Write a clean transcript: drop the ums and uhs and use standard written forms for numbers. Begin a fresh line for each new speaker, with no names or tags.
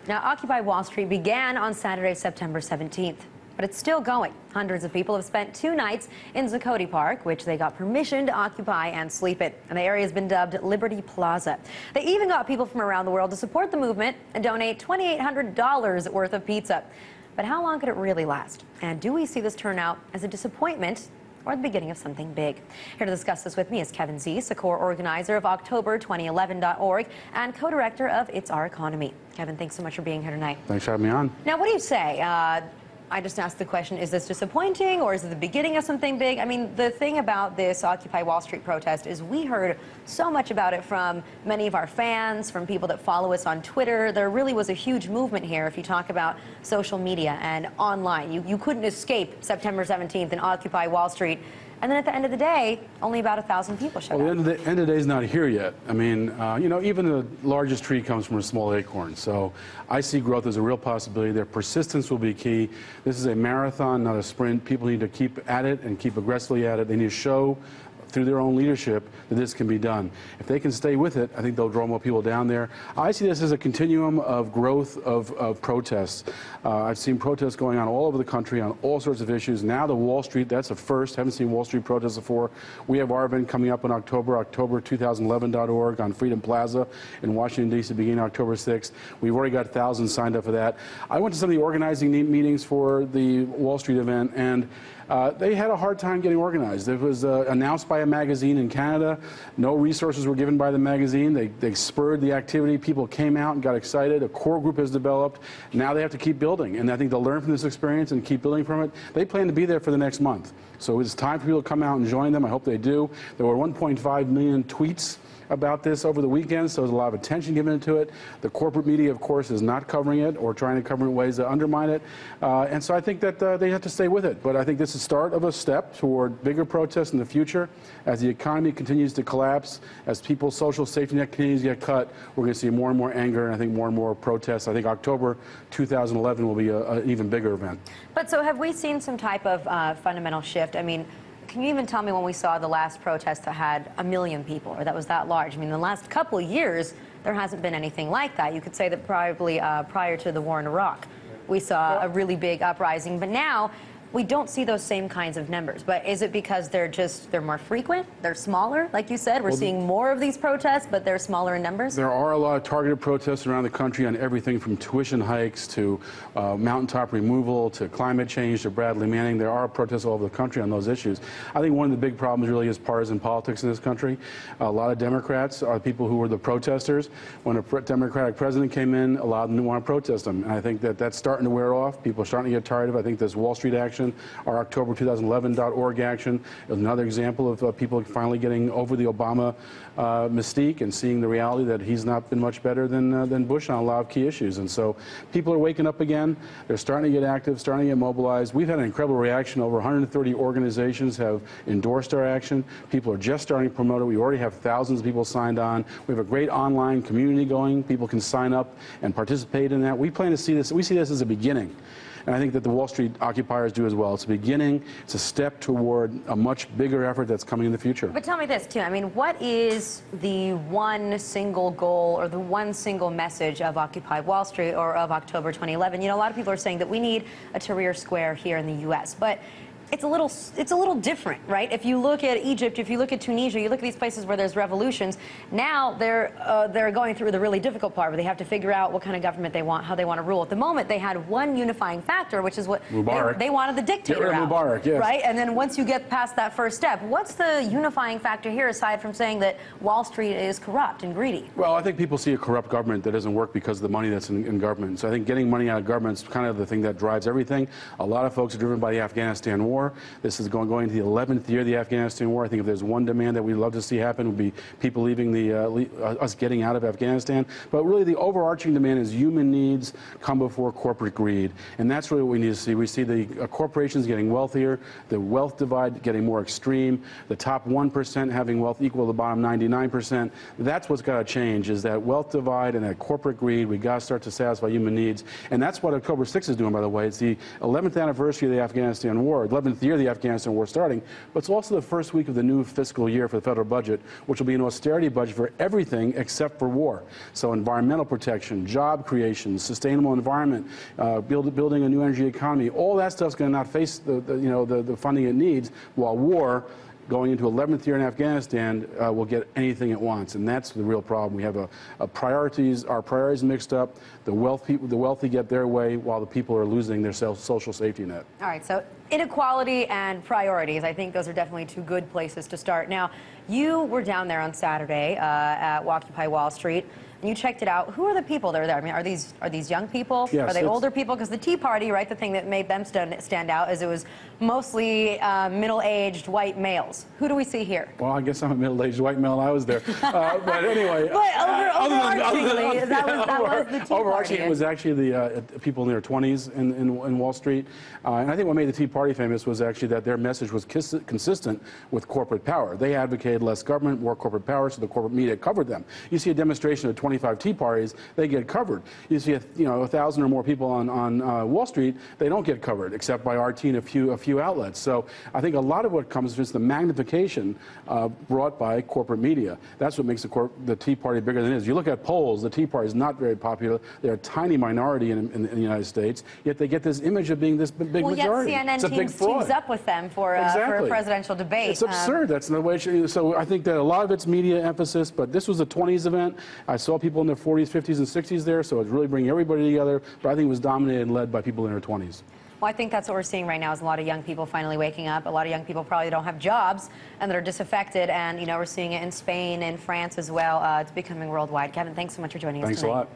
Now, Occupy Wall Street began on Saturday, September 17th, but it's still going. Hundreds of people have spent 2 nights in Zuccotti Park, which they got permission to occupy and sleep in. And the area has been dubbed Liberty Plaza. They even got people from around the world to support the movement and donate $2,800 worth of pizza. But how long could it really last? And do we see this turnout as a disappointment or the beginning of something big? Here to discuss this with me is Kevin Zeese, a core organizer of October2011.org and co-director of It's Our Economy. Kevin, thanks so much for being here tonight.
Thanks for having me on.
Now, what do you say? I just asked the question, is this disappointing or is it the beginning of something big? I mean, the thing about this Occupy Wall Street protest is we heard so much about it from many of our fans, from people that follow us on Twitter. There really was a huge movement here if you talk about social media and online. You couldn't escape September 17th and Occupy Wall Street. And then at the end of the day, only about 1,000 people showed up.
The end of the day is not here yet. I mean, you know, even the largest tree comes from a small acorn. So I see growth as a real possibility. Their persistence will be key. This is a marathon, not a sprint. People need to keep at it and keep aggressively at it. They need to show through their own leadership that this can be done. If they can stay with it, I think they'll draw more people down there. I see this as a continuum of growth of protests. I've seen protests going on all over the country on all sorts of issues. Now the Wall Street, that's a first. Haven't seen Wall Street protests before. We have our event coming up in October, October2011.org on Freedom Plaza in Washington, D.C. beginning October 6th. We've already got thousands signed up for that. I went to some of the organizing meetings for the Wall Street event, and they had a hard time getting organized. It was announced by a magazine in Canada. No resources were given by the magazine. They spurred the activity. People came out and got excited. A core group has developed. Now they have to keep building. And I think they'll learn from this experience and keep building from it. They plan to be there for the next month. So it's time for people to come out and join them. I hope they do. There were 1.5 million tweets about this over the weekend, so there's a lot of attention given to it. The corporate media, of course, is not covering it or trying to cover it in ways that undermine it. And so I think that they have to stay with it. But I think this is the start of a step toward bigger protests in the future. As the economy continues to collapse, as people's social safety net continues to get cut, we're going to see more and more anger and I think more and more protests. I think October 2011 will be an even bigger event.
But so have we seen some type of fundamental shift? I mean, can you even tell me when we saw the last protest that had 1 million people, or that was that large? I mean, the last couple of years, there hasn't been anything like that. You could say that probably prior to the war in Iraq, we saw a really big uprising. But now, we don't see those same kinds of numbers. But is it because they're more frequent? They're smaller, like you said? We're seeing more of these protests, but they're smaller in numbers?
There are a lot of targeted protests around the country on everything from tuition hikes to mountaintop removal to climate change to Bradley Manning. There are protests all over the country on those issues. I think one of the big problems really is partisan politics in this country. A lot of Democrats are people who were the protesters. When a Democratic president came in, a lot of them didn't want to protest him. And I think that that's starting to wear off. People are starting to get tired of it. I think this Wall Street action, our October2011.org action, is another example of people finally getting over the Obama mystique and seeing the reality that he's not been much better than Bush on a lot of key issues. And so people are waking up again. They're starting to get active, starting to get mobilized. We've had an incredible reaction. Over 130 organizations have endorsed our action. People are just starting to promote it. We already have thousands of people signed on. We have a great online community going. People can sign up and participate in that. We plan to see this. We see this as a beginning. And I think that the Wall Street occupiers do as well. It's a beginning. It's a step toward a much bigger effort that's coming in the future.
But tell me this, too. I mean, what is the one single goal or the one single message of Occupy Wall Street or of October 2011? You know, a lot of people are saying that we need a Tahrir Square here in the U.S., but it's a little different, right? If you look at Egypt, if you look at Tunisia, you look at these places where there's revolutions. Now they're going through the really difficult part where they have to figure out what kind of government they want, how they want to rule. At the moment, they had one unifying factor, which is what they wanted the dictator out,
Mubarak, yes.
right? And then once you get past that first step, what's the unifying factor here aside from saying that Wall Street is corrupt and greedy?
Well, I think people see a corrupt government that doesn't work because of the money that's in government. So I think getting money out of government is kind of the thing that drives everything. A lot of folks are driven by the Afghanistan war. This is going into the 11th year of the Afghanistan war. I think if there's one demand that we'd love to see happen, would be people leaving us getting out of Afghanistan. But really the overarching demand is human needs come before corporate greed. And that's really what we need to see. We see the corporations getting wealthier, the wealth divide getting more extreme, the top 1% having wealth equal to the bottom 99%. That's what's got to change, is that wealth divide and that corporate greed. We got to start to satisfy human needs. And that's what October 6th is doing, by the way. It's the 11th anniversary of the Afghanistan war, 11th 11th year of the Afghanistan war starting, but it's also the first week of the new fiscal year for the federal budget, which will be an austerity budget for everything except for war. So environmental protection, job creation, sustainable environment, building a new energy economy, all that stuff's going to not face the funding it needs, while war, going into 11th year in Afghanistan, will get anything it wants, and that's the real problem. We have our priorities mixed up. The wealthy get their way, while the people are losing their social safety net.
All right, so inequality and priorities, I think those are definitely two good places to start. Now, you were down there on Saturday at Occupy Wall Street, and you checked it out. Who are the people that are there? I mean, are these young people?
Yes,
are they older people? Because the Tea Party, right, the thing that made them stand out is it was mostly middle-aged white males. Who do we see here?
Well, I guess I'm a middle-aged white male, and I was there. But anyway.
But overarchingly, that was the Tea
Overarching,
Party.
it was actually the people in their 20s in Wall Street. And I think what made the Tea Party famous was actually that their message was consistent with corporate power. They advocated less government, more corporate power, so the corporate media covered them. You see a demonstration of 25 Tea Parties, they get covered. You see 1,000 or more people on Wall Street, they don't get covered, except by RT and a few outlets. So I think a lot of what comes is just the magnification brought by corporate media. That's what makes the Tea Party bigger than it is. You look at polls, the Tea Party is not very popular. They're a tiny minority in the United States, yet they get this image of being this big majority.
Yet CNN teams up with them for a presidential debate.
It's absurd. That's the way it should. So I think that a lot of it's media emphasis, but this was a 20s event. I saw people in their 40s, 50s, and 60s there, so it's really bringing everybody together, but I think it was dominated and led by people in their 20s.
Well, I think that's what we're seeing right now is a lot of young people finally waking up. A lot of young people probably don't have jobs and that are disaffected, and we're seeing it in Spain and France as well. It's becoming worldwide. Kevin, thanks so much for joining us tonight.
Thanks a lot.